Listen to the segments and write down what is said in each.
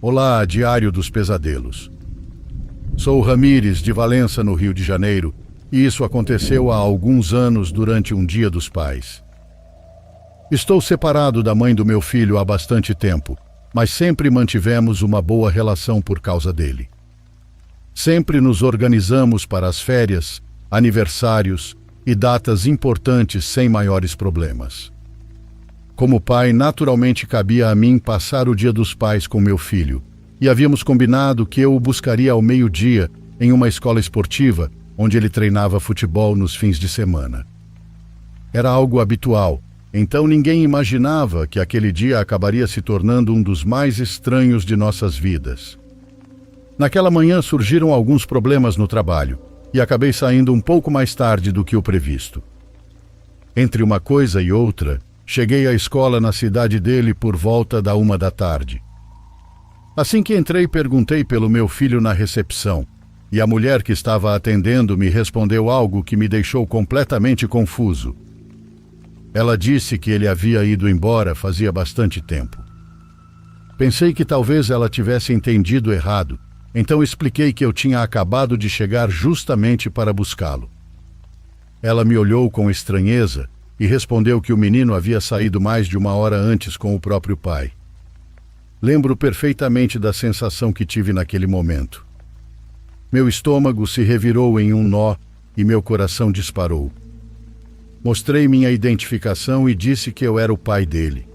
Olá, Diário dos Pesadelos. Sou Ramires, de Valença, no Rio de Janeiro, e isso aconteceu há alguns anos durante um Dia dos Pais. Estou separado da mãe do meu filho há bastante tempo, mas sempre mantivemos uma boa relação por causa dele. Sempre nos organizamos para as férias, aniversários e datas importantes sem maiores problemas. Como pai, naturalmente cabia a mim passar o Dia dos Pais com meu filho, e havíamos combinado que eu o buscaria ao meio-dia em uma escola esportiva, onde ele treinava futebol nos fins de semana. Era algo habitual, então ninguém imaginava que aquele dia acabaria se tornando um dos mais estranhos de nossas vidas. Naquela manhã surgiram alguns problemas no trabalho, e acabei saindo um pouco mais tarde do que o previsto. Entre uma coisa e outra, cheguei à escola na cidade dele por volta da 13h. Assim que entrei, perguntei pelo meu filho na recepção, e a mulher que estava atendendo me respondeu algo que me deixou completamente confuso. Ela disse que ele havia ido embora fazia bastante tempo. Pensei que talvez ela tivesse entendido errado, então expliquei que eu tinha acabado de chegar justamente para buscá-lo. Ela me olhou com estranheza e respondeu que o menino havia saído mais de 1 hora antes com o próprio pai. Lembro perfeitamente da sensação que tive naquele momento. Meu estômago se revirou em um nó e meu coração disparou. Mostrei minha identificação e disse que eu era o pai dele.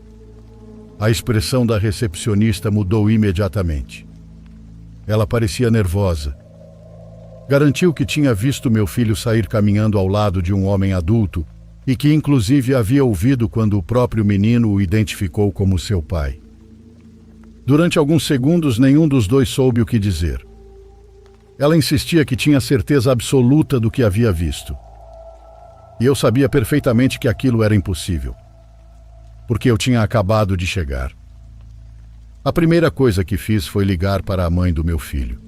A expressão da recepcionista mudou imediatamente. Ela parecia nervosa. Garantiu que tinha visto meu filho sair caminhando ao lado de um homem adulto e que inclusive havia ouvido quando o próprio menino o identificou como seu pai. Durante alguns segundos, nenhum dos dois soube o que dizer. Ela insistia que tinha certeza absoluta do que havia visto. E eu sabia perfeitamente que aquilo era impossível, porque eu tinha acabado de chegar. A primeira coisa que fiz foi ligar para a mãe do meu filho.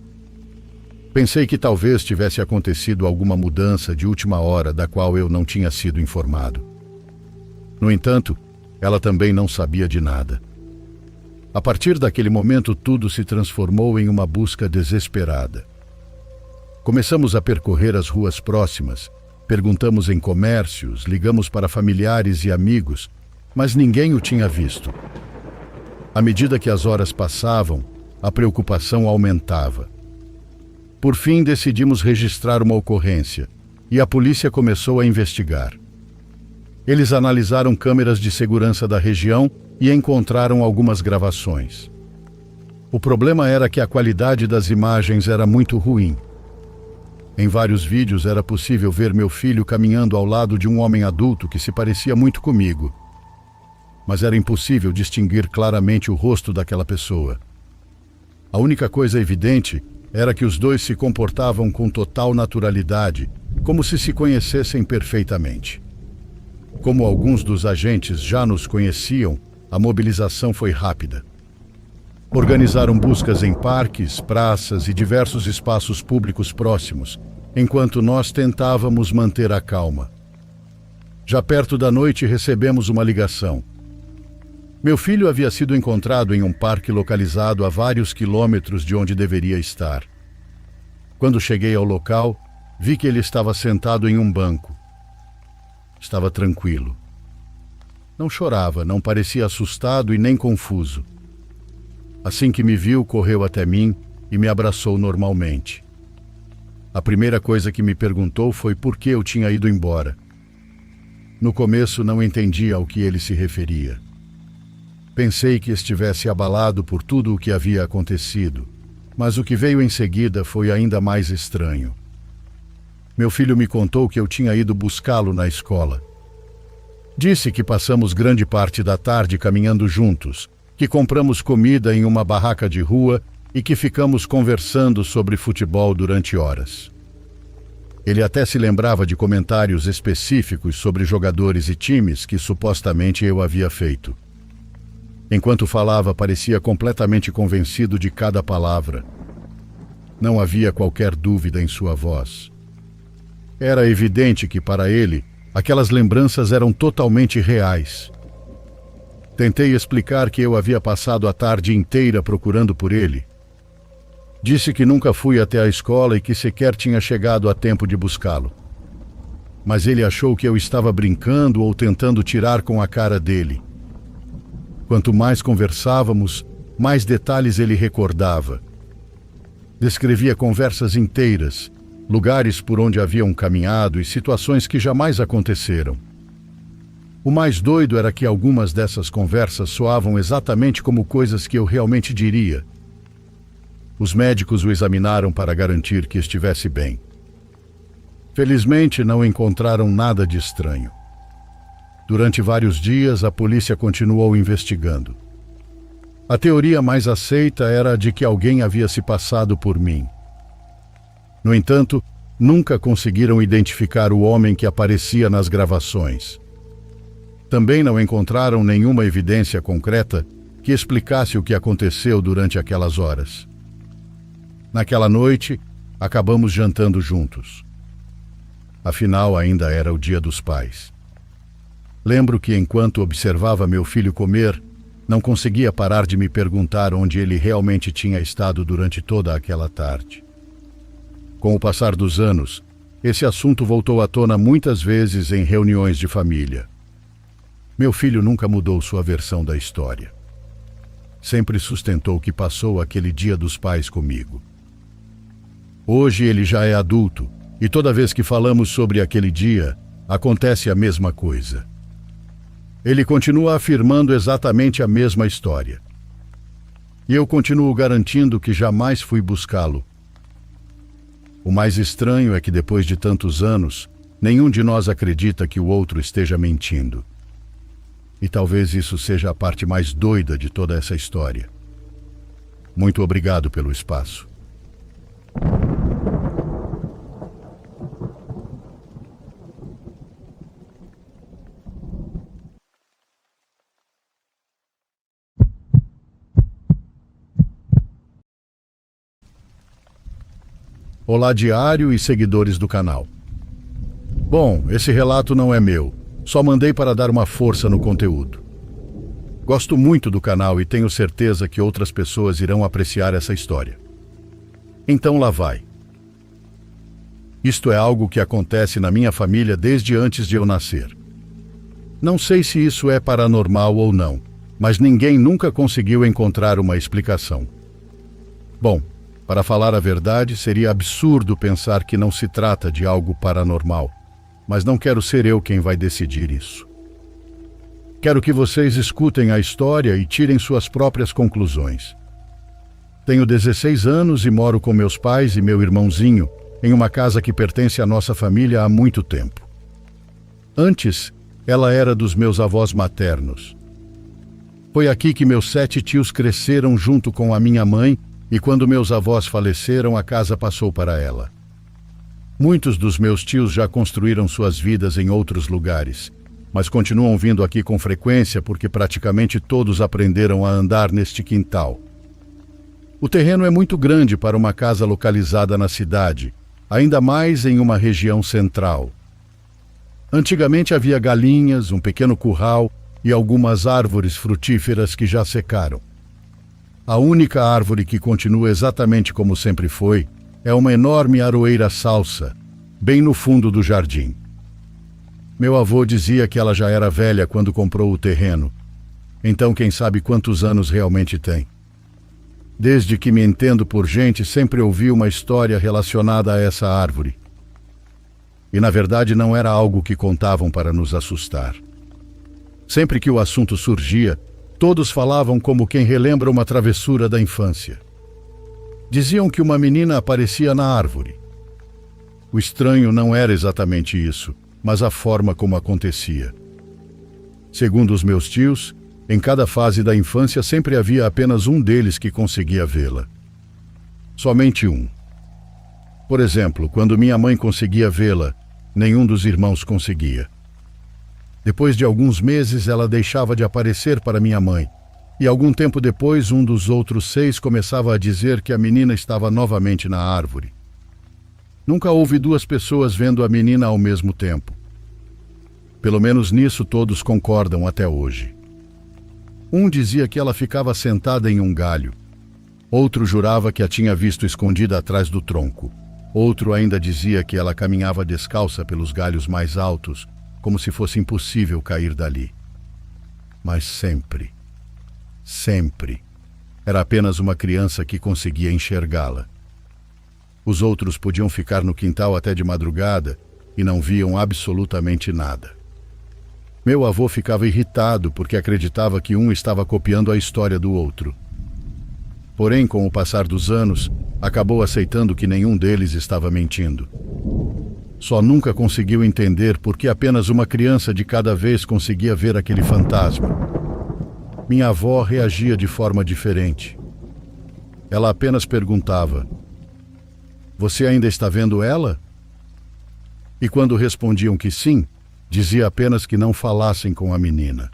Pensei que talvez tivesse acontecido alguma mudança de última hora da qual eu não tinha sido informado. No entanto, ela também não sabia de nada. A partir daquele momento, tudo se transformou em uma busca desesperada. Começamos a percorrer as ruas próximas, perguntamos em comércios, ligamos para familiares e amigos, mas ninguém o tinha visto. À medida que as horas passavam, a preocupação aumentava. Por fim, decidimos registrar uma ocorrência, e a polícia começou a investigar. Eles analisaram câmeras de segurança da região e encontraram algumas gravações. O problema era que a qualidade das imagens era muito ruim. Em vários vídeos era possível ver meu filho caminhando ao lado de um homem adulto que se parecia muito comigo. Mas era impossível distinguir claramente o rosto daquela pessoa. A única coisa evidente era que os dois se comportavam com total naturalidade, como se conhecessem perfeitamente. Como alguns dos agentes já nos conheciam, a mobilização foi rápida. Organizaram buscas em parques, praças e diversos espaços públicos próximos, enquanto nós tentávamos manter a calma. Já perto da noite recebemos uma ligação. Meu filho havia sido encontrado em um parque localizado a vários quilômetros de onde deveria estar. Quando cheguei ao local, vi que ele estava sentado em um banco. Estava tranquilo. Não chorava, não parecia assustado e nem confuso. Assim que me viu, correu até mim e me abraçou normalmente. A primeira coisa que me perguntou foi por que eu tinha ido embora. No começo não entendia ao que ele se referia. Pensei que estivesse abalado por tudo o que havia acontecido, mas o que veio em seguida foi ainda mais estranho. Meu filho me contou que eu tinha ido buscá-lo na escola. Disse que passamos grande parte da tarde caminhando juntos, que compramos comida em uma barraca de rua e que ficamos conversando sobre futebol durante horas. Ele até se lembrava de comentários específicos sobre jogadores e times que supostamente eu havia feito. Enquanto falava, parecia completamente convencido de cada palavra. Não havia qualquer dúvida em sua voz. Era evidente que, para ele, aquelas lembranças eram totalmente reais. Tentei explicar que eu havia passado a tarde inteira procurando por ele. Disse que nunca fui até a escola e que sequer tinha chegado a tempo de buscá-lo. Mas ele achou que eu estava brincando ou tentando tirar com a cara dele. Quanto mais conversávamos, mais detalhes ele recordava. Descrevia conversas inteiras, lugares por onde haviam caminhado e situações que jamais aconteceram. O mais doido era que algumas dessas conversas soavam exatamente como coisas que eu realmente diria. Os médicos o examinaram para garantir que estivesse bem. Felizmente, não encontraram nada de estranho. Durante vários dias, a polícia continuou investigando. A teoria mais aceita era a de que alguém havia se passado por mim. No entanto, nunca conseguiram identificar o homem que aparecia nas gravações. Também não encontraram nenhuma evidência concreta que explicasse o que aconteceu durante aquelas horas. Naquela noite, acabamos jantando juntos. Afinal, ainda era o Dia dos Pais. Lembro que, enquanto observava meu filho comer, não conseguia parar de me perguntar onde ele realmente tinha estado durante toda aquela tarde. Com o passar dos anos, esse assunto voltou à tona muitas vezes em reuniões de família. Meu filho nunca mudou sua versão da história. Sempre sustentou que passou aquele Dia dos Pais comigo. Hoje ele já é adulto e toda vez que falamos sobre aquele dia, acontece a mesma coisa. Ele continua afirmando exatamente a mesma história. E eu continuo garantindo que jamais fui buscá-lo. O mais estranho é que depois de tantos anos, nenhum de nós acredita que o outro esteja mentindo. E talvez isso seja a parte mais doida de toda essa história. Muito obrigado pelo espaço. Olá, diário e seguidores do canal. Bom, esse relato não é meu. Só mandei para dar uma força no conteúdo. Gosto muito do canal e tenho certeza que outras pessoas irão apreciar essa história. Então lá vai. Isto é algo que acontece na minha família desde antes de eu nascer. Não sei se isso é paranormal ou não, mas ninguém nunca conseguiu encontrar uma explicação. Bom, para falar a verdade, seria absurdo pensar que não se trata de algo paranormal. Mas não quero ser eu quem vai decidir isso. Quero que vocês escutem a história e tirem suas próprias conclusões. Tenho 16 anos e moro com meus pais e meu irmãozinho em uma casa que pertence à nossa família há muito tempo. Antes, ela era dos meus avós maternos. Foi aqui que meus 7 tios cresceram junto com a minha mãe e quando meus avós faleceram, a casa passou para ela. Muitos dos meus tios já construíram suas vidas em outros lugares, mas continuam vindo aqui com frequência porque praticamente todos aprenderam a andar neste quintal. O terreno é muito grande para uma casa localizada na cidade, ainda mais em uma região central. Antigamente havia galinhas, um pequeno curral e algumas árvores frutíferas que já secaram. A única árvore que continua exatamente como sempre foi é uma enorme aroeira salsa, bem no fundo do jardim. Meu avô dizia que ela já era velha quando comprou o terreno, então quem sabe quantos anos realmente tem. Desde que me entendo por gente, sempre ouvi uma história relacionada a essa árvore. E na verdade não era algo que contavam para nos assustar. Sempre que o assunto surgia, todos falavam como quem relembra uma travessura da infância. Diziam que uma menina aparecia na árvore. O estranho não era exatamente isso, mas a forma como acontecia. Segundo os meus tios, em cada fase da infância sempre havia apenas um deles que conseguia vê-la. Somente um. Por exemplo, quando minha mãe conseguia vê-la, nenhum dos irmãos conseguia. Depois de alguns meses, ela deixava de aparecer para minha mãe. E algum tempo depois, um dos outros 6 começava a dizer que a menina estava novamente na árvore. Nunca houve 2 pessoas vendo a menina ao mesmo tempo. Pelo menos nisso todos concordam até hoje. Um dizia que ela ficava sentada em um galho. Outro jurava que a tinha visto escondida atrás do tronco. Outro ainda dizia que ela caminhava descalça pelos galhos mais altos, como se fosse impossível cair dali. Mas sempre, era apenas uma criança que conseguia enxergá-la. Os outros podiam ficar no quintal até de madrugada e não viam absolutamente nada. Meu avô ficava irritado porque acreditava que um estava copiando a história do outro. Porém, com o passar dos anos, acabou aceitando que nenhum deles estava mentindo. Só nunca conseguiu entender por que apenas uma criança de cada vez conseguia ver aquele fantasma. Minha avó reagia de forma diferente. Ela apenas perguntava: "Você ainda está vendo ela?" E quando respondiam que sim, dizia apenas que não falassem com a menina.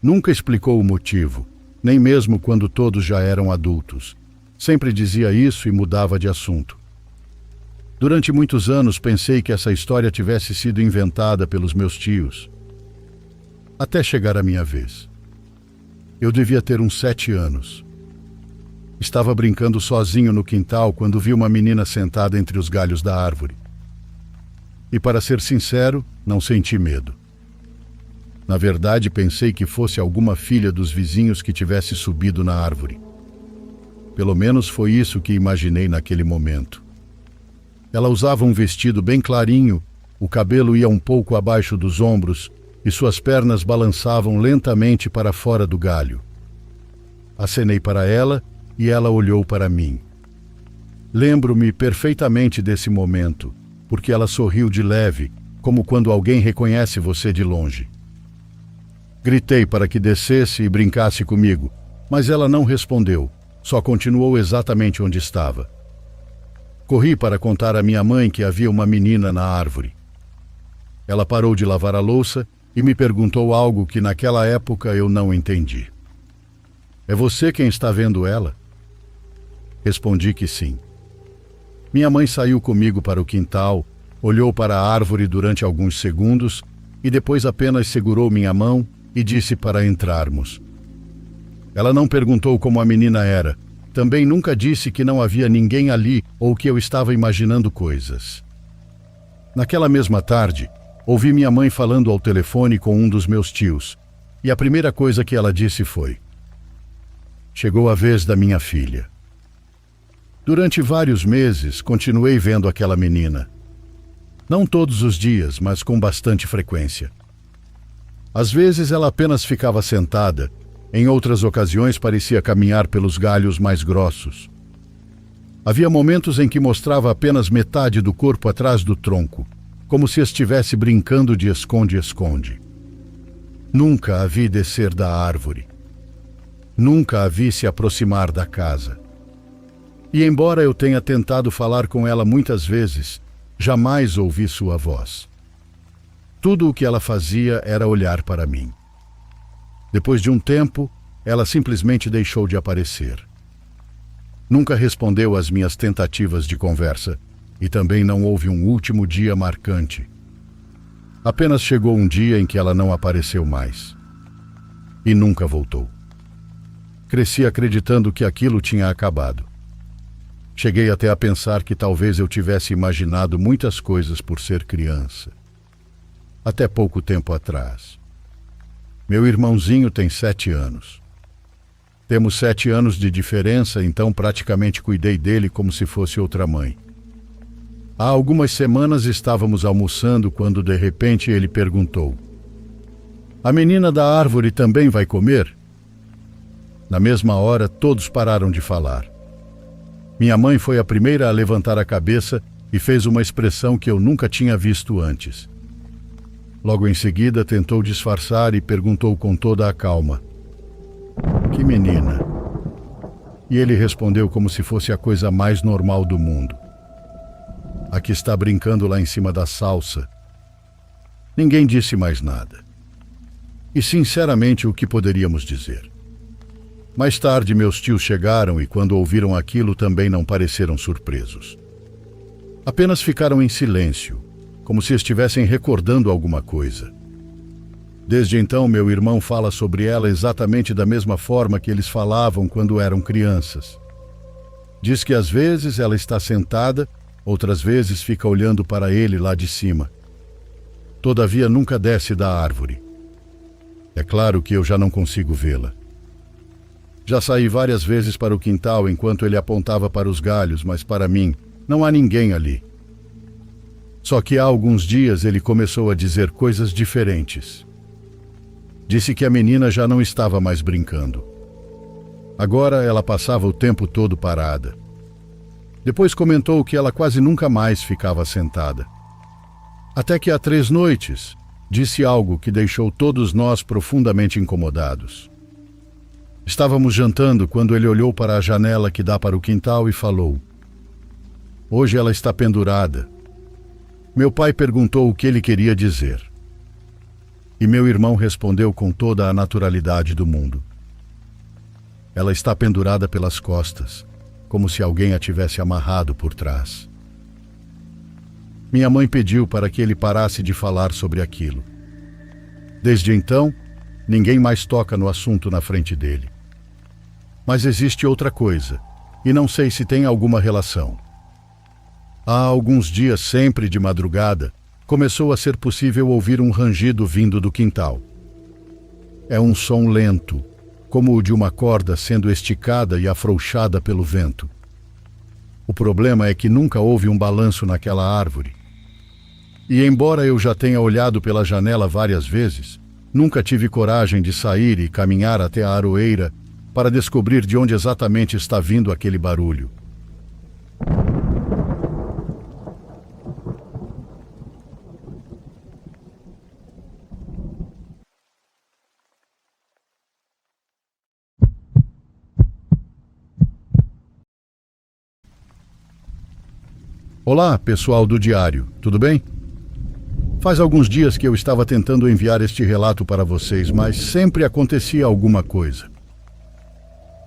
Nunca explicou o motivo, nem mesmo quando todos já eram adultos. Sempre dizia isso e mudava de assunto. Durante muitos anos pensei que essa história tivesse sido inventada pelos meus tios. Até chegar a minha vez. Eu devia ter uns 7 anos. Estava brincando sozinho no quintal quando vi uma menina sentada entre os galhos da árvore. E para ser sincero, não senti medo. Na verdade, pensei que fosse alguma filha dos vizinhos que tivesse subido na árvore. Pelo menos foi isso que imaginei naquele momento. Ela usava um vestido bem clarinho, o cabelo ia um pouco abaixo dos ombros e suas pernas balançavam lentamente para fora do galho. Acenei para ela e ela olhou para mim. Lembro-me perfeitamente desse momento, porque ela sorriu de leve, como quando alguém reconhece você de longe. Gritei para que descesse e brincasse comigo, mas ela não respondeu, só continuou exatamente onde estava. Corri para contar à minha mãe que havia uma menina na árvore. Ela parou de lavar a louça e me perguntou algo que naquela época eu não entendi. "É você quem está vendo ela?" Respondi que sim. Minha mãe saiu comigo para o quintal, olhou para a árvore durante alguns segundos e depois apenas segurou minha mão e disse para entrarmos. Ela não perguntou como a menina era. Também nunca disse que não havia ninguém ali ou que eu estava imaginando coisas. Naquela mesma tarde, ouvi minha mãe falando ao telefone com um dos meus tios, e a primeira coisa que ela disse foi: "Chegou a vez da minha filha." Durante vários meses, continuei vendo aquela menina. Não todos os dias, mas com bastante frequência. Às vezes ela apenas ficava sentada, em outras ocasiões parecia caminhar pelos galhos mais grossos. Havia momentos em que mostrava apenas metade do corpo atrás do tronco, como se estivesse brincando de esconde-esconde. Nunca a vi descer da árvore. Nunca a vi se aproximar da casa. E embora eu tenha tentado falar com ela muitas vezes, jamais ouvi sua voz. Tudo o que ela fazia era olhar para mim. Depois de um tempo, ela simplesmente deixou de aparecer. Nunca respondeu às minhas tentativas de conversa e também não houve um último dia marcante. Apenas chegou um dia em que ela não apareceu mais. E nunca voltou. Cresci acreditando que aquilo tinha acabado. Cheguei até a pensar que talvez eu tivesse imaginado muitas coisas por ser criança. Até pouco tempo atrás. Meu irmãozinho tem 7 anos. Temos 7 anos de diferença, então praticamente cuidei dele como se fosse outra mãe. Há algumas semanas estávamos almoçando quando de repente ele perguntou: "A menina da árvore também vai comer?" Na mesma hora, todos pararam de falar. Minha mãe foi a primeira a levantar a cabeça e fez uma expressão que eu nunca tinha visto antes. Logo em seguida, tentou disfarçar e perguntou com toda a calma: "Que menina?" E ele respondeu como se fosse a coisa mais normal do mundo: "A que está brincando lá em cima da salsa." Ninguém disse mais nada. E sinceramente, o que poderíamos dizer? Mais tarde, meus tios chegaram e quando ouviram aquilo também não pareceram surpresos. Apenas ficaram em silêncio, como se estivessem recordando alguma coisa. Desde então, meu irmão fala sobre ela exatamente da mesma forma que eles falavam quando eram crianças. Diz que às vezes ela está sentada, outras vezes fica olhando para ele lá de cima. Todavia nunca desce da árvore. É claro que eu já não consigo vê-la. Já saí várias vezes para o quintal enquanto ele apontava para os galhos, mas para mim não há ninguém ali. Só que há alguns dias ele começou a dizer coisas diferentes. Disse que a menina já não estava mais brincando. Agora ela passava o tempo todo parada. Depois comentou que ela quase nunca mais ficava sentada. Até que há 3 noites, disse algo que deixou todos nós profundamente incomodados. Estávamos jantando quando ele olhou para a janela que dá para o quintal e falou: "Hoje ela está pendurada." Meu pai perguntou o que ele queria dizer. E meu irmão respondeu com toda a naturalidade do mundo: "Ela está pendurada pelas costas, como se alguém a tivesse amarrado por trás." Minha mãe pediu para que ele parasse de falar sobre aquilo. Desde então, ninguém mais toca no assunto na frente dele. Mas existe outra coisa, e não sei se tem alguma relação. Há alguns dias, sempre de madrugada, começou a ser possível ouvir um rangido vindo do quintal. É um som lento, como o de uma corda sendo esticada e afrouxada pelo vento. O problema é que nunca houve um balanço naquela árvore. E embora eu já tenha olhado pela janela várias vezes, nunca tive coragem de sair e caminhar até a aroeira para descobrir de onde exatamente está vindo aquele barulho. Olá, pessoal do diário, tudo bem? Faz alguns dias que eu estava tentando enviar este relato para vocês, mas sempre acontecia alguma coisa.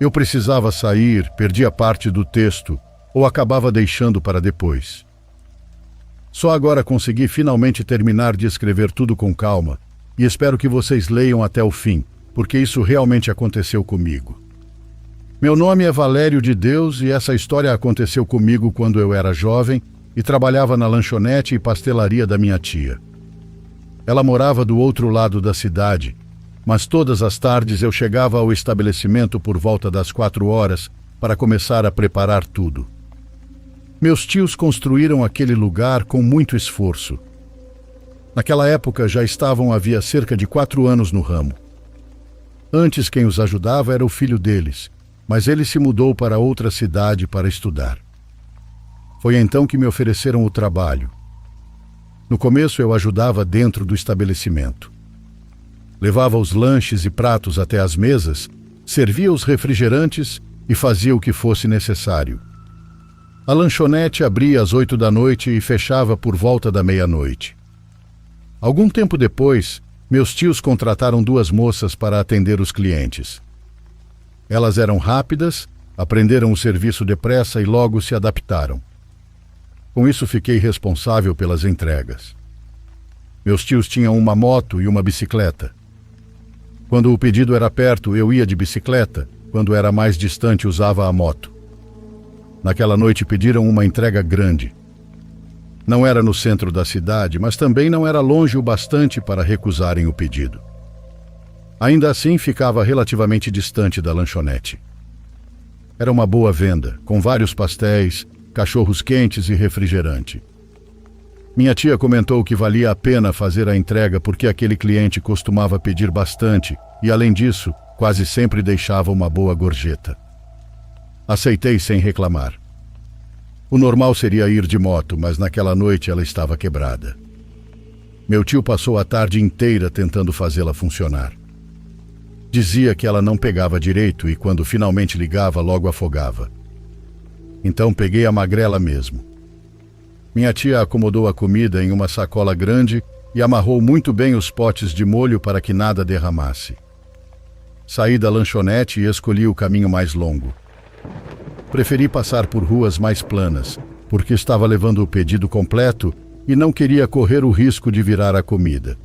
Eu precisava sair, perdia parte do texto ou acabava deixando para depois. Só agora consegui finalmente terminar de escrever tudo com calma e espero que vocês leiam até o fim, porque isso realmente aconteceu comigo. Meu nome é Valério de Deus e essa história aconteceu comigo quando eu era jovem e trabalhava na lanchonete e pastelaria da minha tia. Ela morava do outro lado da cidade, mas todas as tardes eu chegava ao estabelecimento por volta das 4 horas para começar a preparar tudo. Meus tios construíram aquele lugar com muito esforço. Naquela época já estavam havia cerca de 4 anos no ramo. Antes quem os ajudava era o filho deles, mas ele se mudou para outra cidade para estudar. Foi então que me ofereceram o trabalho. No começo eu ajudava dentro do estabelecimento. Levava os lanches e pratos até as mesas, servia os refrigerantes e fazia o que fosse necessário. A lanchonete abria às 8 da noite e fechava por volta da meia-noite. Algum tempo depois, meus tios contrataram 2 moças para atender os clientes. Elas eram rápidas, aprenderam o serviço depressa e logo se adaptaram. Com isso fiquei responsável pelas entregas. Meus tios tinham uma moto e uma bicicleta. Quando o pedido era perto, eu ia de bicicleta. Quando era mais distante, usava a moto. Naquela noite pediram uma entrega grande. Não era no centro da cidade, mas também não era longe o bastante para recusarem o pedido. Ainda assim, ficava relativamente distante da lanchonete. Era uma boa venda, com vários pastéis, cachorros quentes e refrigerante. Minha tia comentou que valia a pena fazer a entrega porque aquele cliente costumava pedir bastante e, além disso, quase sempre deixava uma boa gorjeta. Aceitei sem reclamar. O normal seria ir de moto, mas naquela noite ela estava quebrada. Meu tio passou a tarde inteira tentando fazê-la funcionar. Dizia que ela não pegava direito e, quando finalmente ligava, logo afogava. Então peguei a magrela mesmo. Minha tia acomodou a comida em uma sacola grande e amarrou muito bem os potes de molho para que nada derramasse. Saí da lanchonete e escolhi o caminho mais longo. Preferi passar por ruas mais planas, porque estava levando o pedido completo e não queria correr o risco de virar a comida.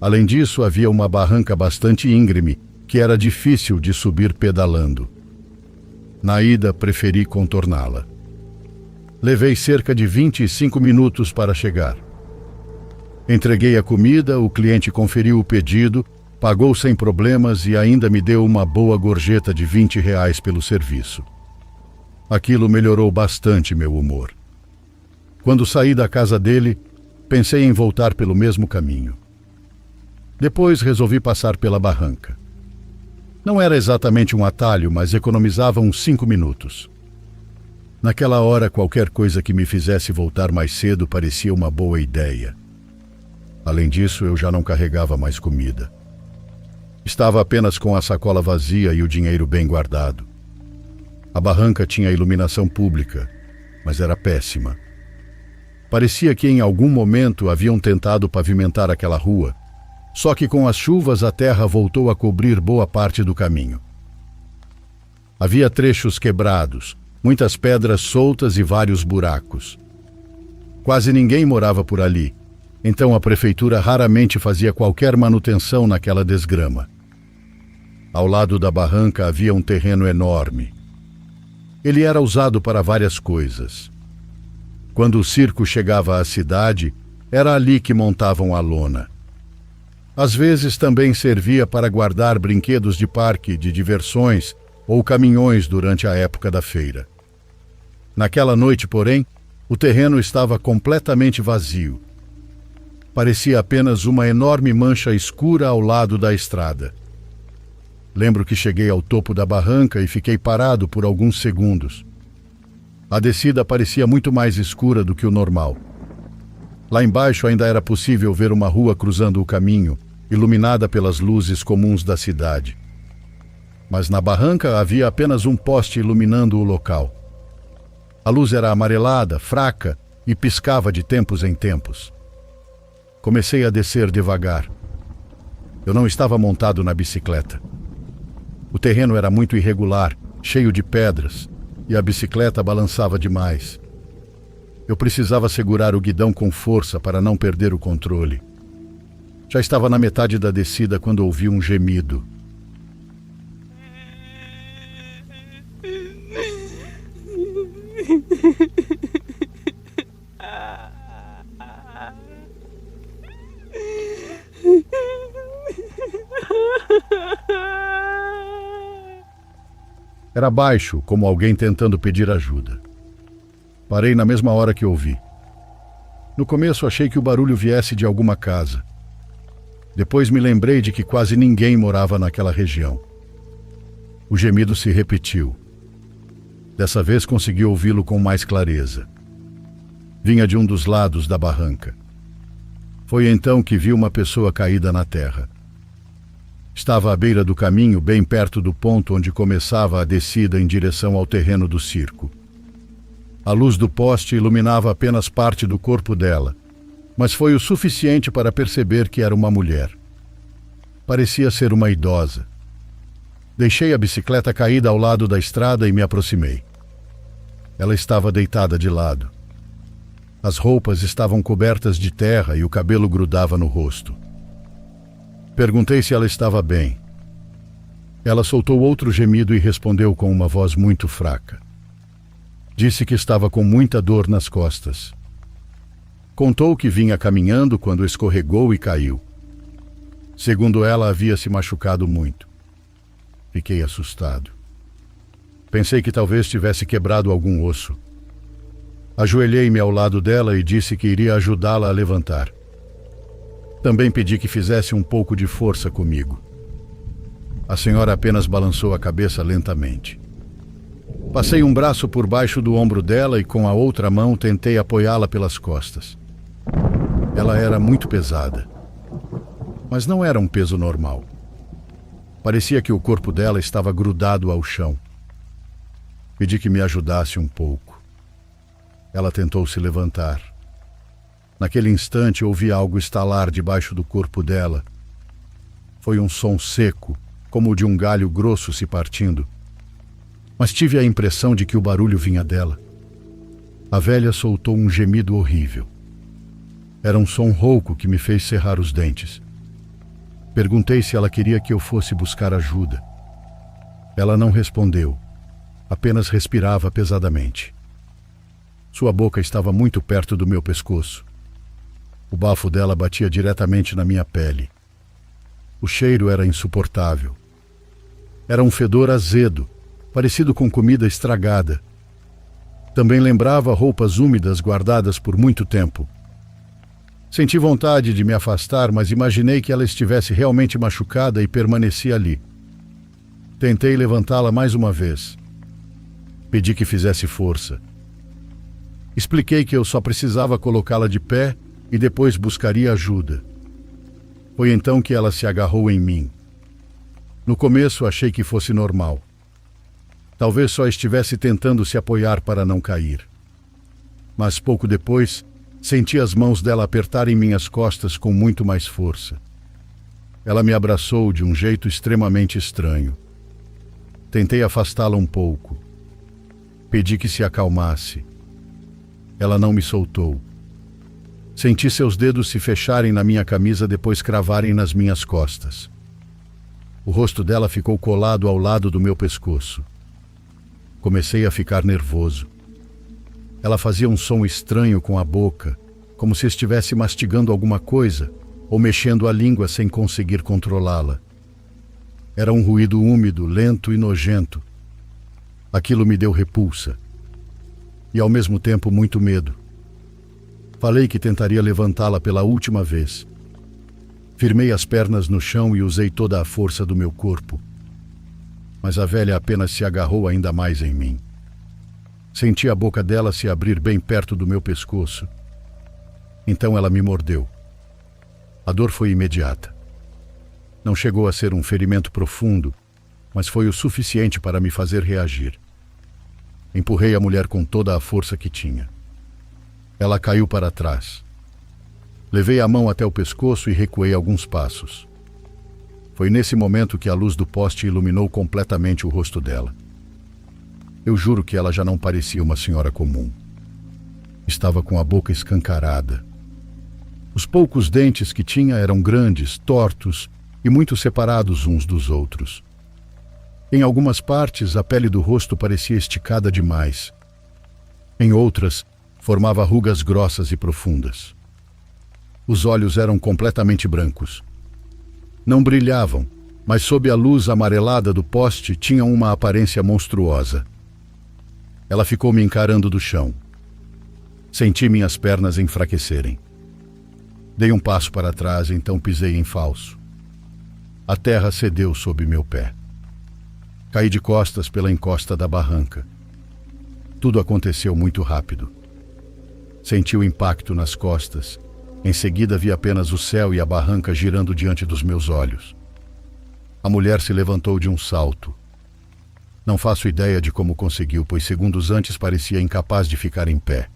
Além disso, havia uma barranca bastante íngreme que era difícil de subir pedalando. Na ida, preferi contorná-la. Levei cerca de 25 minutos para chegar. Entreguei a comida, o cliente conferiu o pedido, pagou sem problemas e ainda me deu uma boa gorjeta de R$ 20 pelo serviço. Aquilo melhorou bastante meu humor. Quando saí da casa dele, pensei em voltar pelo mesmo caminho. Depois resolvi passar pela barranca. Não era exatamente um atalho, mas economizava uns 5 minutos. Naquela hora, qualquer coisa que me fizesse voltar mais cedo parecia uma boa ideia. Além disso, eu já não carregava mais comida. Estava apenas com a sacola vazia e o dinheiro bem guardado. A barranca tinha iluminação pública, mas era péssima. Parecia que em algum momento haviam tentado pavimentar aquela rua, só que com as chuvas a terra voltou a cobrir boa parte do caminho. Havia trechos quebrados, muitas pedras soltas e vários buracos. Quase ninguém morava por ali, então a prefeitura raramente fazia qualquer manutenção naquela desgrama. Ao lado da barranca havia um terreno enorme. Ele era usado para várias coisas. Quando o circo chegava à cidade, era ali que montavam a lona. Às vezes também servia para guardar brinquedos de parque, de diversões ou caminhões durante a época da feira. Naquela noite, porém, o terreno estava completamente vazio. Parecia apenas uma enorme mancha escura ao lado da estrada. Lembro que cheguei ao topo da barranca e fiquei parado por alguns segundos. A descida parecia muito mais escura do que o normal. Lá embaixo ainda era possível ver uma rua cruzando o caminho, iluminada pelas luzes comuns da cidade. Mas na barranca havia apenas um poste iluminando o local. A luz era amarelada, fraca e piscava de tempos em tempos. Comecei a descer devagar. Eu não estava montado na bicicleta. O terreno era muito irregular, cheio de pedras, e a bicicleta balançava demais. Eu precisava segurar o guidão com força para não perder o controle. Já estava na metade da descida quando ouvi um gemido. Era baixo, como alguém tentando pedir ajuda. Parei na mesma hora que ouvi. No começo achei que o barulho viesse de alguma casa. Depois me lembrei de que quase ninguém morava naquela região. O gemido se repetiu. Dessa vez consegui ouvi-lo com mais clareza. Vinha de um dos lados da barranca. Foi então que vi uma pessoa caída na terra. Estava à beira do caminho, bem perto do ponto onde começava a descida em direção ao terreno do circo. A luz do poste iluminava apenas parte do corpo dela, mas foi o suficiente para perceber que era uma mulher. Parecia ser uma idosa. Deixei a bicicleta caída ao lado da estrada e me aproximei. Ela estava deitada de lado. As roupas estavam cobertas de terra e o cabelo grudava no rosto. Perguntei se ela estava bem. Ela soltou outro gemido e respondeu com uma voz muito fraca. Disse que estava com muita dor nas costas. Contou que vinha caminhando quando escorregou e caiu. Segundo ela, havia se machucado muito. Fiquei assustado. Pensei que talvez tivesse quebrado algum osso. Ajoelhei-me ao lado dela e disse que iria ajudá-la a levantar. Também pedi que fizesse um pouco de força comigo. A senhora apenas balançou a cabeça lentamente. Passei um braço por baixo do ombro dela e com a outra mão tentei apoiá-la pelas costas. Ela era muito pesada, mas não era um peso normal. Parecia que o corpo dela estava grudado ao chão. Pedi que me ajudasse um pouco. Ela tentou se levantar. Naquele instante ouvi algo estalar debaixo do corpo dela. Foi um som seco, como o de um galho grosso se partindo. Mas tive a impressão de que o barulho vinha dela. A velha soltou um gemido horrível. Era um som rouco que me fez cerrar os dentes. Perguntei se ela queria que eu fosse buscar ajuda. Ela não respondeu, apenas respirava pesadamente. Sua boca estava muito perto do meu pescoço. O bafo dela batia diretamente na minha pele. O cheiro era insuportável. Era um fedor azedo, parecido com comida estragada. Também lembrava roupas úmidas guardadas por muito tempo. Senti vontade de me afastar, mas imaginei que ela estivesse realmente machucada e permaneci ali. Tentei levantá-la mais uma vez. Pedi que fizesse força. Expliquei que eu só precisava colocá-la de pé e depois buscaria ajuda. Foi então que ela se agarrou em mim. No começo achei que fosse normal. Talvez só estivesse tentando se apoiar para não cair. Mas pouco depois, senti as mãos dela apertarem minhas costas com muito mais força. Ela me abraçou de um jeito extremamente estranho. Tentei afastá-la um pouco. Pedi que se acalmasse. Ela não me soltou. Senti seus dedos se fecharem na minha camisa, depois cravarem nas minhas costas. O rosto dela ficou colado ao lado do meu pescoço. Comecei a ficar nervoso. Ela fazia um som estranho com a boca, como se estivesse mastigando alguma coisa ou mexendo a língua sem conseguir controlá-la. Era um ruído úmido, lento e nojento. Aquilo me deu repulsa. E ao mesmo tempo muito medo. Falei que tentaria levantá-la pela última vez. Firmei as pernas no chão e usei toda a força do meu corpo. Mas a velha apenas se agarrou ainda mais em mim. Senti a boca dela se abrir bem perto do meu pescoço. Então ela me mordeu. A dor foi imediata. Não chegou a ser um ferimento profundo, mas foi o suficiente para me fazer reagir. Empurrei a mulher com toda a força que tinha. Ela caiu para trás. Levei a mão até o pescoço e recuei alguns passos. Foi nesse momento que a luz do poste iluminou completamente o rosto dela. Eu juro que ela já não parecia uma senhora comum. Estava com a boca escancarada. Os poucos dentes que tinha eram grandes, tortos e muito separados uns dos outros. Em algumas partes, a pele do rosto parecia esticada demais. Em outras, formava rugas grossas e profundas. Os olhos eram completamente brancos. Não brilhavam, mas sob a luz amarelada do poste tinham uma aparência monstruosa. Ela ficou me encarando do chão. Senti minhas pernas enfraquecerem. Dei um passo para trás, então pisei em falso. A terra cedeu sob meu pé. Caí de costas pela encosta da barranca. Tudo aconteceu muito rápido. Senti o impacto nas costas. Em seguida vi apenas o céu e a barranca girando diante dos meus olhos. A mulher se levantou de um salto. Não faço ideia de como conseguiu, pois segundos antes parecia incapaz de ficar em pé.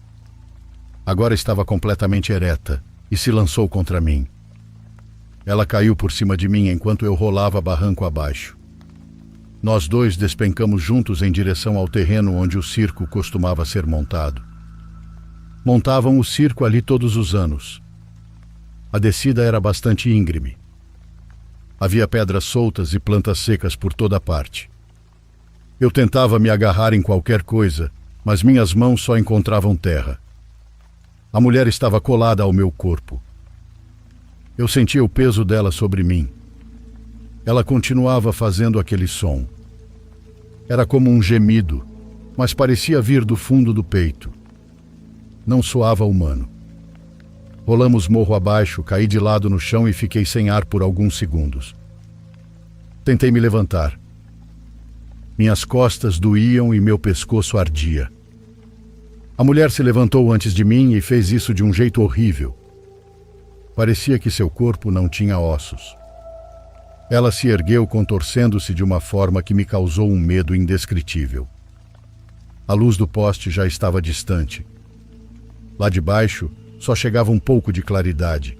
Agora estava completamente ereta e se lançou contra mim. Ela caiu por cima de mim enquanto eu rolava barranco abaixo. Nós dois despencamos juntos em direção ao terreno onde o circo costumava ser montado. Montavam o circo ali todos os anos. A descida era bastante íngreme. Havia pedras soltas e plantas secas por toda parte. Eu tentava me agarrar em qualquer coisa, mas minhas mãos só encontravam terra. A mulher estava colada ao meu corpo. Eu sentia o peso dela sobre mim. Ela continuava fazendo aquele som. Era como um gemido, mas parecia vir do fundo do peito. Não soava humano. Rolamos morro abaixo, caí de lado no chão e fiquei sem ar por alguns segundos. Tentei me levantar. Minhas costas doíam e meu pescoço ardia. A mulher se levantou antes de mim e fez isso de um jeito horrível. Parecia que seu corpo não tinha ossos. Ela se ergueu contorcendo-se de uma forma que me causou um medo indescritível. A luz do poste já estava distante. Lá de baixo, só chegava um pouco de claridade.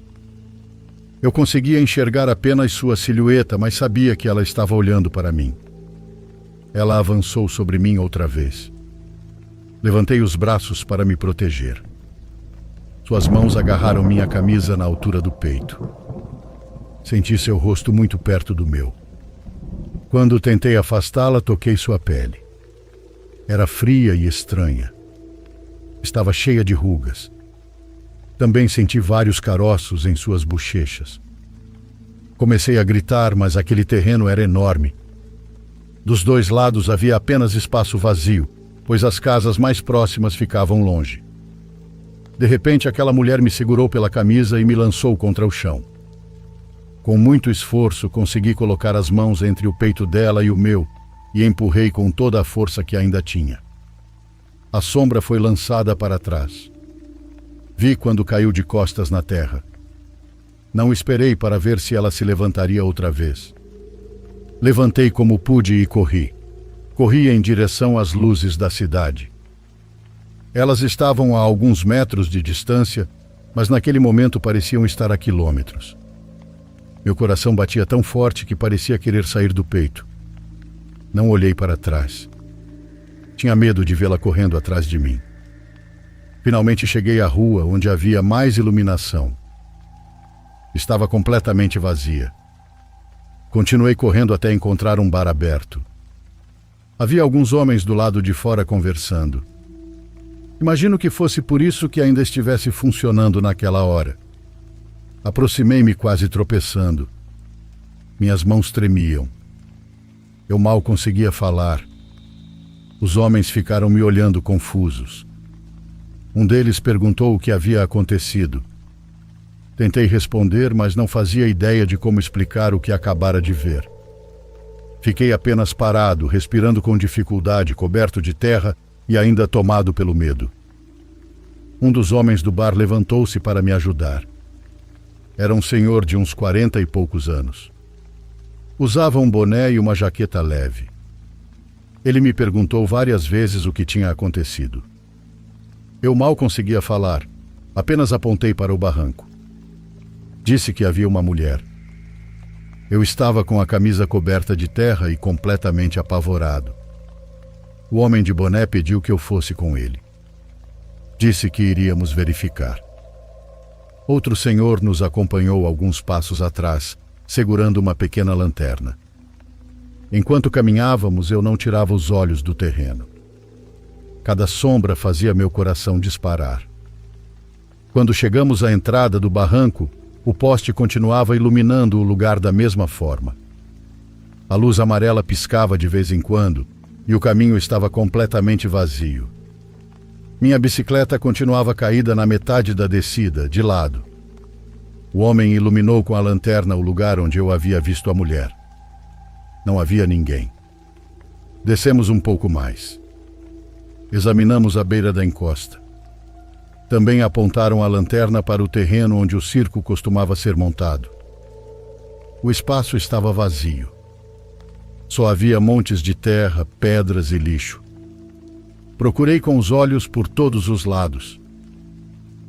Eu conseguia enxergar apenas sua silhueta, mas sabia que ela estava olhando para mim. Ela avançou sobre mim outra vez. Levantei os braços para me proteger. Suas mãos agarraram minha camisa na altura do peito. Senti seu rosto muito perto do meu. Quando tentei afastá-la, toquei sua pele. Era fria e estranha. Estava cheia de rugas. Também senti vários caroços em suas bochechas. Comecei a gritar, mas aquele terreno era enorme. Dos dois lados havia apenas espaço vazio, pois as casas mais próximas ficavam longe. De repente, aquela mulher me segurou pela camisa e me lançou contra o chão. Com muito esforço, consegui colocar as mãos entre o peito dela e o meu e empurrei com toda a força que ainda tinha. A sombra foi lançada para trás. Vi quando caiu de costas na terra. Não esperei para ver se ela se levantaria outra vez. Levantei como pude e corri. Corri em direção às luzes da cidade. Elas estavam a alguns metros de distância, mas naquele momento pareciam estar a quilômetros. Meu coração batia tão forte que parecia querer sair do peito. Não olhei para trás. Tinha medo de vê-la correndo atrás de mim. Finalmente cheguei à rua onde havia mais iluminação. Estava completamente vazia. Continuei correndo até encontrar um bar aberto. Havia alguns homens do lado de fora conversando. Imagino que fosse por isso que ainda estivesse funcionando naquela hora. Aproximei-me quase tropeçando. Minhas mãos tremiam. Eu mal conseguia falar. Os homens ficaram me olhando confusos. Um deles perguntou o que havia acontecido. Tentei responder, mas não fazia ideia de como explicar o que acabara de ver. Fiquei apenas parado, respirando com dificuldade, coberto de terra e ainda tomado pelo medo. Um dos homens do bar levantou-se para me ajudar. Era um senhor de uns 40 e poucos anos. Usava um boné e uma jaqueta leve. Ele me perguntou várias vezes o que tinha acontecido. Eu mal conseguia falar, apenas apontei para o barranco. Disse que havia uma mulher. Eu estava com a camisa coberta de terra e completamente apavorado. O homem de boné pediu que eu fosse com ele. Disse que iríamos verificar. Outro senhor nos acompanhou alguns passos atrás, segurando uma pequena lanterna. Enquanto caminhávamos, eu não tirava os olhos do terreno. Cada sombra fazia meu coração disparar. Quando chegamos à entrada do barranco, o poste continuava iluminando o lugar da mesma forma. A luz amarela piscava de vez em quando e o caminho estava completamente vazio. Minha bicicleta continuava caída na metade da descida, de lado. O homem iluminou com a lanterna o lugar onde eu havia visto a mulher. Não havia ninguém. Descemos um pouco mais. Examinamos a beira da encosta. Também apontaram a lanterna para o terreno onde o circo costumava ser montado. O espaço estava vazio. Só havia montes de terra, pedras e lixo. Procurei com os olhos por todos os lados.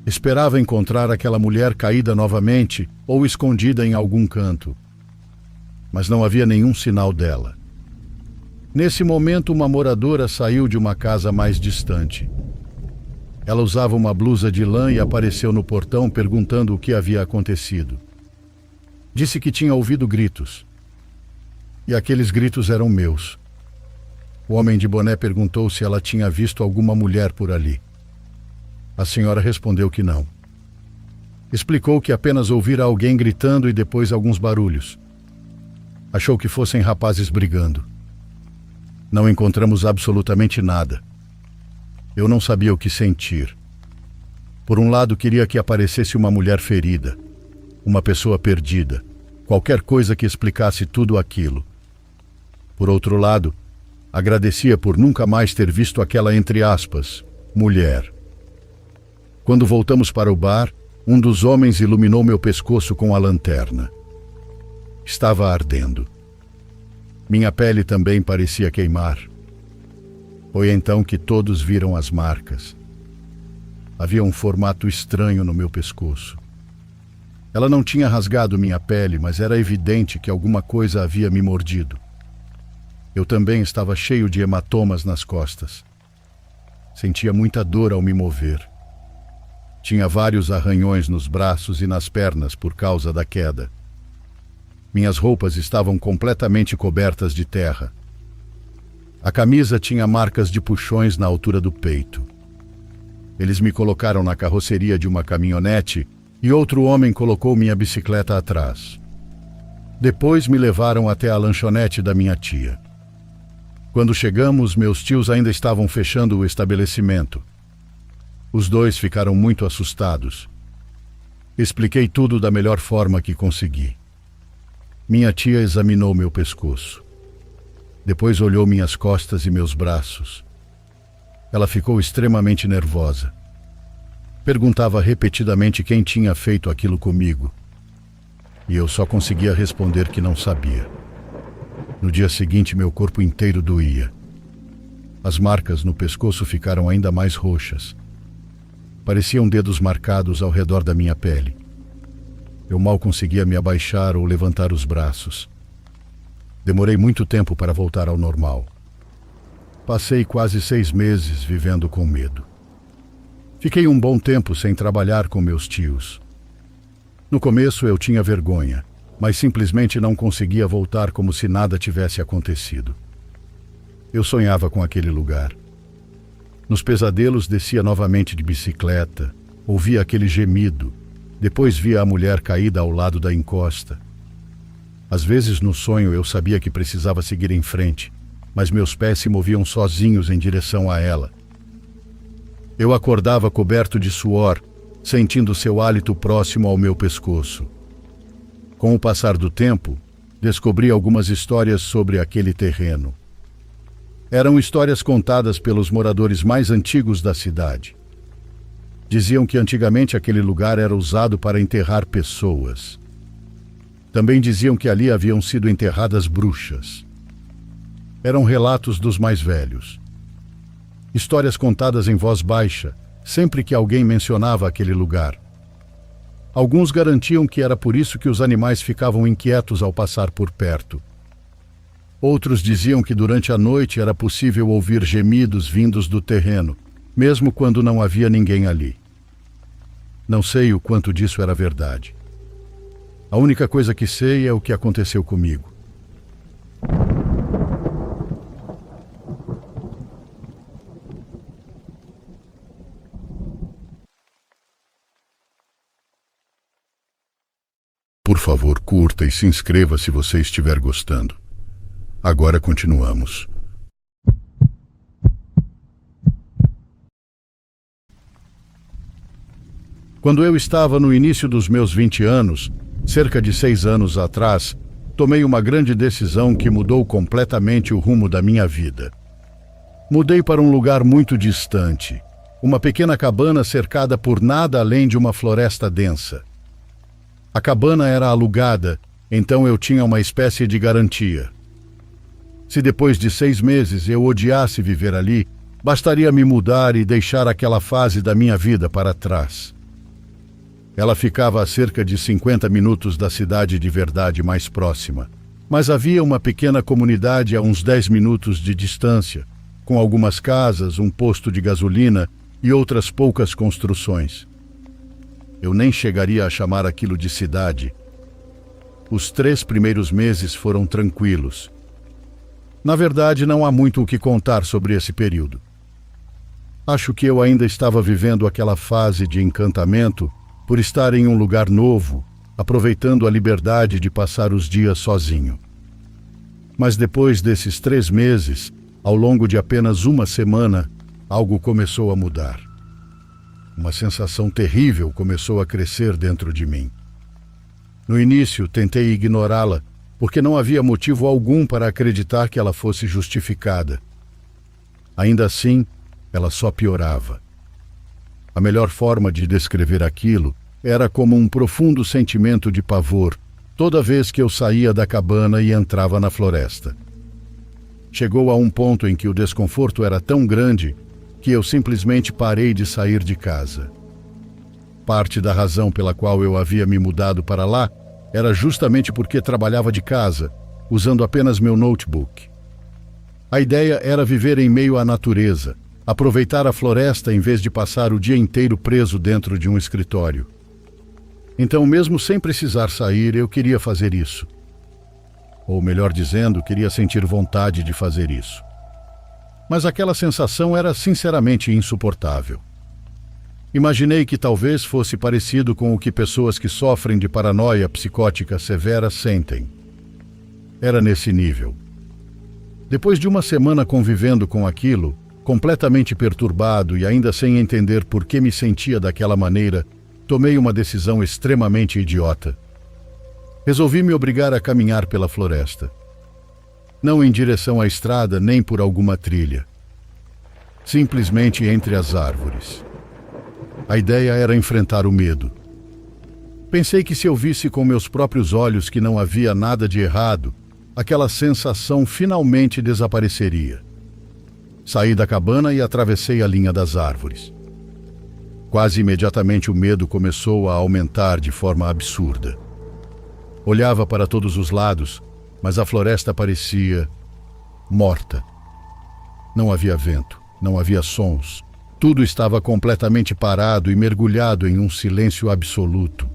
Esperava encontrar aquela mulher caída novamente ou escondida em algum canto. Mas não havia nenhum sinal dela. Nesse momento, uma moradora saiu de uma casa mais distante. Ela usava uma blusa de lã e apareceu no portão perguntando o que havia acontecido. Disse que tinha ouvido gritos. E aqueles gritos eram meus. O homem de boné perguntou se ela tinha visto alguma mulher por ali. A senhora respondeu que não. Explicou que apenas ouvira alguém gritando e depois alguns barulhos. Achou que fossem rapazes brigando. Não encontramos absolutamente nada. Eu não sabia o que sentir. Por um lado, queria que aparecesse uma mulher ferida, uma pessoa perdida, qualquer coisa que explicasse tudo aquilo. Por outro lado, agradecia por nunca mais ter visto aquela, entre aspas, mulher. Quando voltamos para o bar, um dos homens iluminou meu pescoço com a lanterna. Estava ardendo. Minha pele também parecia queimar. Foi então que todos viram as marcas. Havia um formato estranho no meu pescoço. Ela não tinha rasgado minha pele, mas era evidente que alguma coisa havia me mordido. Eu também estava cheio de hematomas nas costas. Sentia muita dor ao me mover. Tinha vários arranhões nos braços e nas pernas por causa da queda. Minhas roupas estavam completamente cobertas de terra. A camisa tinha marcas de puxões na altura do peito. Eles me colocaram na carroceria de uma caminhonete e outro homem colocou minha bicicleta atrás. Depois me levaram até a lanchonete da minha tia. Quando chegamos, meus tios ainda estavam fechando o estabelecimento. Os dois ficaram muito assustados. Expliquei tudo da melhor forma que consegui. Minha tia examinou meu pescoço. Depois olhou minhas costas e meus braços. Ela ficou extremamente nervosa. Perguntava repetidamente quem tinha feito aquilo comigo. E eu só conseguia responder que não sabia. No dia seguinte, meu corpo inteiro doía. As marcas no pescoço ficaram ainda mais roxas. Pareciam dedos marcados ao redor da minha pele. Eu mal conseguia me abaixar ou levantar os braços. Demorei muito tempo para voltar ao normal. Passei quase 6 meses vivendo com medo. Fiquei um bom tempo sem trabalhar com meus tios. No começo eu tinha vergonha, mas simplesmente não conseguia voltar como se nada tivesse acontecido. Eu sonhava com aquele lugar. Nos pesadelos descia novamente de bicicleta, ouvia aquele gemido, depois via a mulher caída ao lado da encosta. Às vezes no sonho eu sabia que precisava seguir em frente, mas meus pés se moviam sozinhos em direção a ela. Eu acordava coberto de suor, sentindo seu hálito próximo ao meu pescoço. Com o passar do tempo, descobri algumas histórias sobre aquele terreno. Eram histórias contadas pelos moradores mais antigos da cidade. Diziam que antigamente aquele lugar era usado para enterrar pessoas. Também diziam que ali haviam sido enterradas bruxas. Eram relatos dos mais velhos. Histórias contadas em voz baixa, sempre que alguém mencionava aquele lugar. Alguns garantiam que era por isso que os animais ficavam inquietos ao passar por perto. Outros diziam que durante a noite era possível ouvir gemidos vindos do terreno, mesmo quando não havia ninguém ali. Não sei o quanto disso era verdade. A única coisa que sei é o que aconteceu comigo. Por favor, curta e se inscreva se você estiver gostando. Agora continuamos. Quando eu estava no início dos meus 20 anos, cerca de 6 anos atrás, tomei uma grande decisão que mudou completamente o rumo da minha vida. Mudei para um lugar muito distante, uma pequena cabana cercada por nada além de uma floresta densa. A cabana era alugada, então eu tinha uma espécie de garantia. Se depois de 6 meses eu odiasse viver ali, bastaria me mudar e deixar aquela fase da minha vida para trás. Ela ficava a cerca de 50 minutos da cidade de verdade mais próxima, mas havia uma pequena comunidade a uns 10 minutos de distância, com algumas casas, um posto de gasolina e outras poucas construções. Eu nem chegaria a chamar aquilo de cidade. Os 3 primeiros meses foram tranquilos. Na verdade, não há muito o que contar sobre esse período. Acho que eu ainda estava vivendo aquela fase de encantamento por estar em um lugar novo, aproveitando a liberdade de passar os dias sozinho. Mas depois desses 3 meses, ao longo de apenas uma semana, algo começou a mudar. Uma sensação terrível começou a crescer dentro de mim. No início, tentei ignorá-la, porque não havia motivo algum para acreditar que ela fosse justificada. Ainda assim, ela só piorava. A melhor forma de descrever aquilo era como um profundo sentimento de pavor toda vez que eu saía da cabana e entrava na floresta. Chegou a um ponto em que o desconforto era tão grande que eu simplesmente parei de sair de casa. Parte da razão pela qual eu havia me mudado para lá era justamente porque trabalhava de casa, usando apenas meu notebook. A ideia era viver em meio à natureza, aproveitar a floresta em vez de passar o dia inteiro preso dentro de um escritório. Então, mesmo sem precisar sair, eu queria fazer isso. Ou melhor dizendo, queria sentir vontade de fazer isso. Mas aquela sensação era sinceramente insuportável. Imaginei que talvez fosse parecido com o que pessoas que sofrem de paranoia psicótica severa sentem. Era nesse nível. Depois de uma semana convivendo com aquilo, completamente perturbado e ainda sem entender por que me sentia daquela maneira, tomei uma decisão extremamente idiota. Resolvi me obrigar a caminhar pela floresta. Não em direção à estrada nem por alguma trilha. Simplesmente entre as árvores. A ideia era enfrentar o medo. Pensei que se eu visse com meus próprios olhos que não havia nada de errado, aquela sensação finalmente desapareceria. Saí da cabana e atravessei a linha das árvores. Quase imediatamente o medo começou a aumentar de forma absurda. Olhava para todos os lados, mas a floresta parecia morta. Não havia vento, não havia sons. Tudo estava completamente parado e mergulhado em um silêncio absoluto.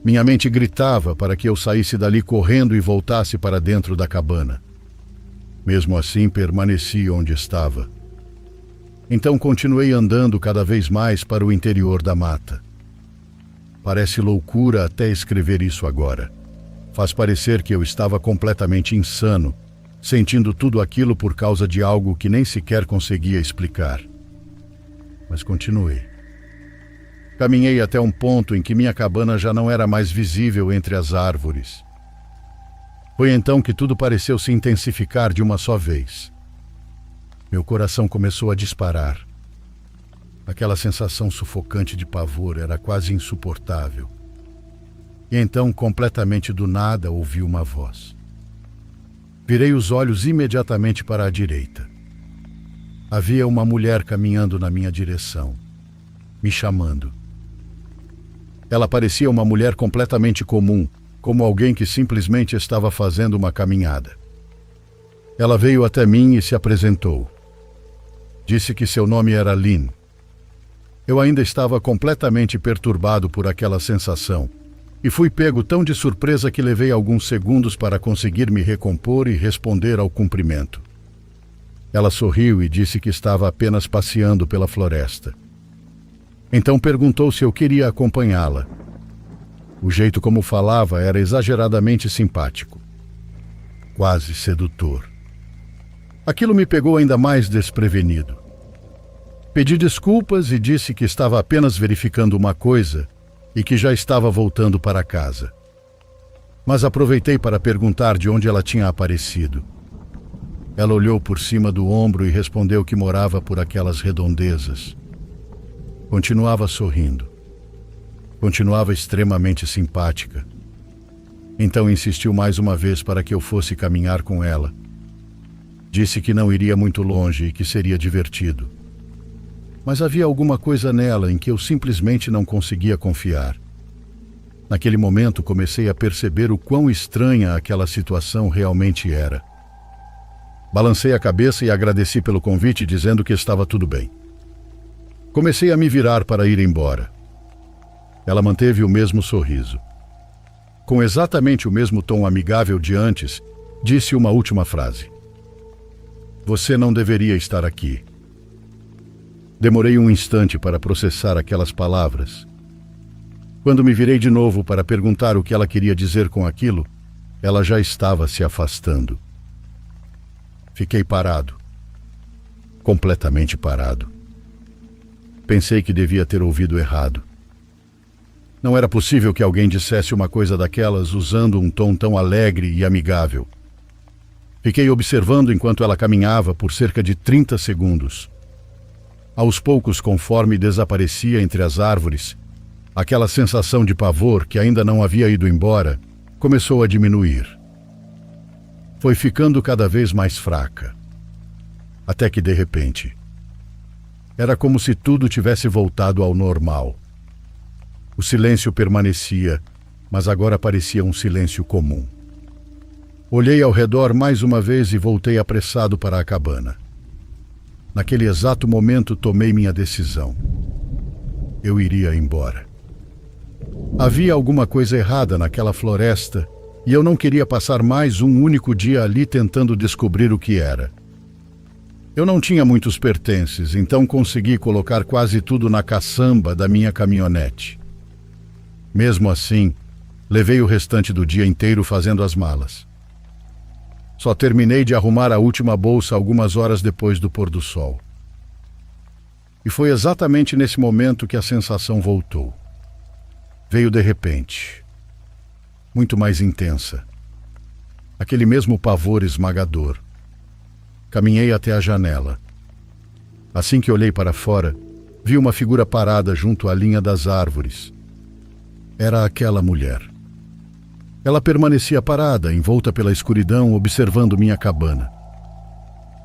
Minha mente gritava para que eu saísse dali correndo e voltasse para dentro da cabana. Mesmo assim, permaneci onde estava. Então continuei andando cada vez mais para o interior da mata. Parece loucura até escrever isso agora. Faz parecer que eu estava completamente insano, sentindo tudo aquilo por causa de algo que nem sequer conseguia explicar. Mas continuei. Caminhei até um ponto em que minha cabana já não era mais visível entre as árvores. Foi então que tudo pareceu se intensificar de uma só vez. Meu coração começou a disparar. Aquela sensação sufocante de pavor era quase insuportável. E então, completamente do nada, ouvi uma voz. Virei os olhos imediatamente para a direita. Havia uma mulher caminhando na minha direção, me chamando. Ela parecia uma mulher completamente comum, como alguém que simplesmente estava fazendo uma caminhada. Ela veio até mim e se apresentou. Disse que seu nome era Lynn. Eu ainda estava completamente perturbado por aquela sensação e fui pego tão de surpresa que levei alguns segundos para conseguir me recompor e responder ao cumprimento. Ela sorriu e disse que estava apenas passeando pela floresta. Então perguntou se eu queria acompanhá-la. O jeito como falava era exageradamente simpático, quase sedutor. Aquilo me pegou ainda mais desprevenido. Pedi desculpas e disse que estava apenas verificando uma coisa e que já estava voltando para casa. Mas aproveitei para perguntar de onde ela tinha aparecido. Ela olhou por cima do ombro e respondeu que morava por aquelas redondezas. Continuava sorrindo. Continuava extremamente simpática. Então insistiu mais uma vez para que eu fosse caminhar com ela. Disse que não iria muito longe e que seria divertido. Mas havia alguma coisa nela em que eu simplesmente não conseguia confiar. Naquele momento comecei a perceber o quão estranha aquela situação realmente era. Balancei a cabeça e agradeci pelo convite, dizendo que estava tudo bem. Comecei a me virar para ir embora. Ela manteve o mesmo sorriso. Com exatamente o mesmo tom amigável de antes, disse uma última frase. Você não deveria estar aqui. Demorei um instante para processar aquelas palavras. Quando me virei de novo para perguntar o que ela queria dizer com aquilo, ela já estava se afastando. Fiquei parado. Completamente parado. Pensei que devia ter ouvido errado. Não era possível que alguém dissesse uma coisa daquelas usando um tom tão alegre e amigável. Fiquei observando enquanto ela caminhava por cerca de 30 segundos. Aos poucos, conforme desaparecia entre as árvores, aquela sensação de pavor que ainda não havia ido embora começou a diminuir. Foi ficando cada vez mais fraca. Até que, de repente, era como se tudo tivesse voltado ao normal. O silêncio permanecia, mas agora parecia um silêncio comum. Olhei ao redor mais uma vez e voltei apressado para a cabana. Naquele exato momento tomei minha decisão. Eu iria embora. Havia alguma coisa errada naquela floresta e eu não queria passar mais um único dia ali tentando descobrir o que era. Eu não tinha muitos pertences, então consegui colocar quase tudo na caçamba da minha caminhonete. Mesmo assim, levei o restante do dia inteiro fazendo as malas. Só terminei de arrumar a última bolsa algumas horas depois do pôr do sol. E foi exatamente nesse momento que a sensação voltou. Veio de repente, muito mais intensa. Aquele mesmo pavor esmagador. Caminhei até a janela. Assim que olhei para fora, vi uma figura parada junto à linha das árvores. Era aquela mulher. Ela permanecia parada, envolta pela escuridão, observando minha cabana.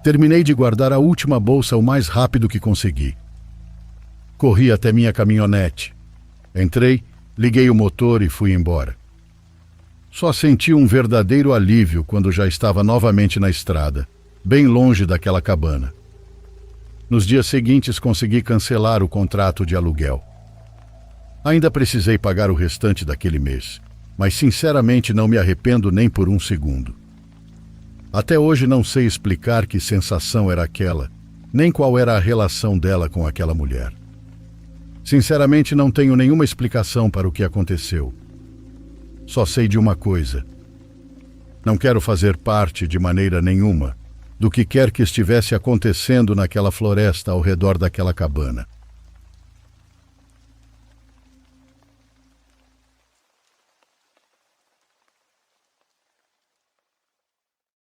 Terminei de guardar a última bolsa o mais rápido que consegui. Corri até minha caminhonete. Entrei, liguei o motor e fui embora. Só senti um verdadeiro alívio quando já estava novamente na estrada, bem longe daquela cabana. Nos dias seguintes consegui cancelar o contrato de aluguel. Ainda precisei pagar o restante daquele mês, mas sinceramente não me arrependo nem por um segundo. Até hoje não sei explicar que sensação era aquela, nem qual era a relação dela com aquela mulher. Sinceramente não tenho nenhuma explicação para o que aconteceu. Só sei de uma coisa. Não quero fazer parte de maneira nenhuma do que quer que estivesse acontecendo naquela floresta ao redor daquela cabana.